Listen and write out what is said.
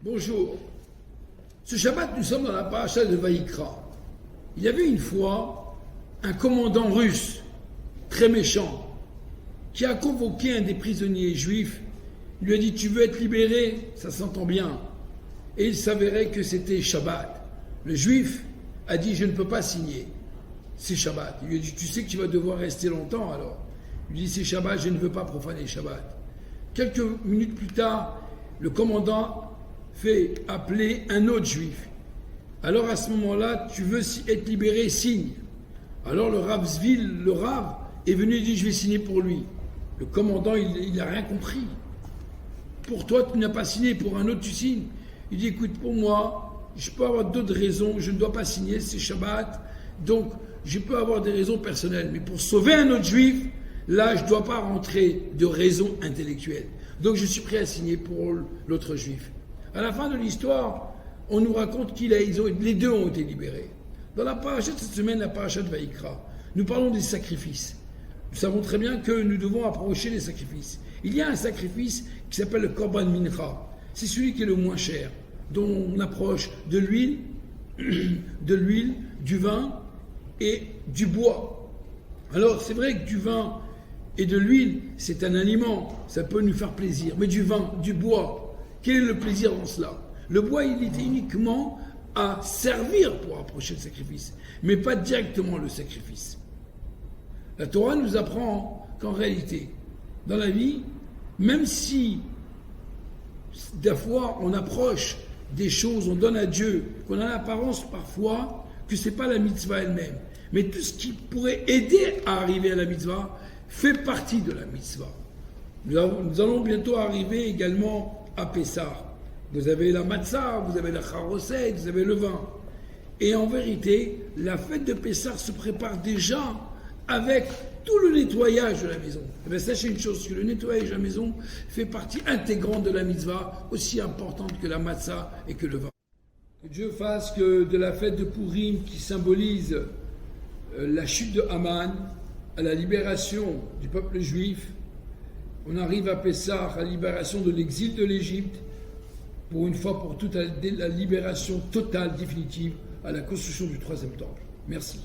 Bonjour. Ce Shabbat, nous sommes dans la paracha de Vaïkra. Il y avait une fois un commandant russe, très méchant, qui a convoqué un des prisonniers juifs. Il lui a dit « Tu veux être libéré ?» Ça s'entend bien. Et il s'avérait que c'était Shabbat. Le juif a dit « Je ne peux pas signer. C'est Shabbat. » Il lui a dit « Tu sais que tu vas devoir rester longtemps alors ?» Il lui dit « C'est Shabbat, je ne veux pas profaner Shabbat. » Quelques minutes plus tard, le commandant fait appeler un autre juif. Alors à ce moment-là, tu veux être libéré, signe. Alors le Rav Zvil, le Rav, est venu et dit je vais signer pour lui. Le commandant, il n'a rien compris. Pour toi, tu n'as pas signé, pour un autre, tu signes. Il dit écoute, pour moi, je peux avoir d'autres raisons, je ne dois pas signer, c'est Shabbat, donc je peux avoir des raisons personnelles. Mais pour sauver un autre juif, là, je ne dois pas rentrer de raisons intellectuelles. Donc je suis prêt à signer pour l'autre juif. À la fin de l'histoire, on nous raconte les deux ont été libérés. Dans la paracha de cette semaine, la paracha de Vaïkra, nous parlons des sacrifices. Nous savons très bien que nous devons approcher les sacrifices. Il y a un sacrifice qui s'appelle le Korban Mincha. C'est celui qui est le moins cher, dont on approche de l'huile, du vin et du bois. Alors c'est vrai que du vin et de l'huile, c'est un aliment, ça peut nous faire plaisir. Mais du vin, du bois, quel est le plaisir dans cela? Le bois, il était uniquement à servir pour approcher le sacrifice, mais pas directement le sacrifice. La Torah nous apprend qu'en réalité, dans la vie, même si des fois on approche des choses, on donne à Dieu, qu'on a l'apparence parfois que ce n'est pas la mitzvah elle-même, mais tout ce qui pourrait aider à arriver à la mitzvah fait partie de la mitzvah. Nous allons bientôt arriver également à Pessah. Vous avez la matzah, vous avez la charoset, vous avez le vin. Et en vérité, la fête de Pessah se prépare déjà avec tout le nettoyage de la maison. Et bien, sachez une chose, que le nettoyage de la maison fait partie intégrante de la mitzvah, aussi importante que la matzah et que le vin. Que Dieu fasse que de la fête de Purim, qui symbolise la chute de Haman, à la libération du peuple juif, on arrive à Pessah, à la libération de l'exil de l'Égypte, pour une fois pour toutes, la libération totale, définitive, à la construction du troisième temple. Merci.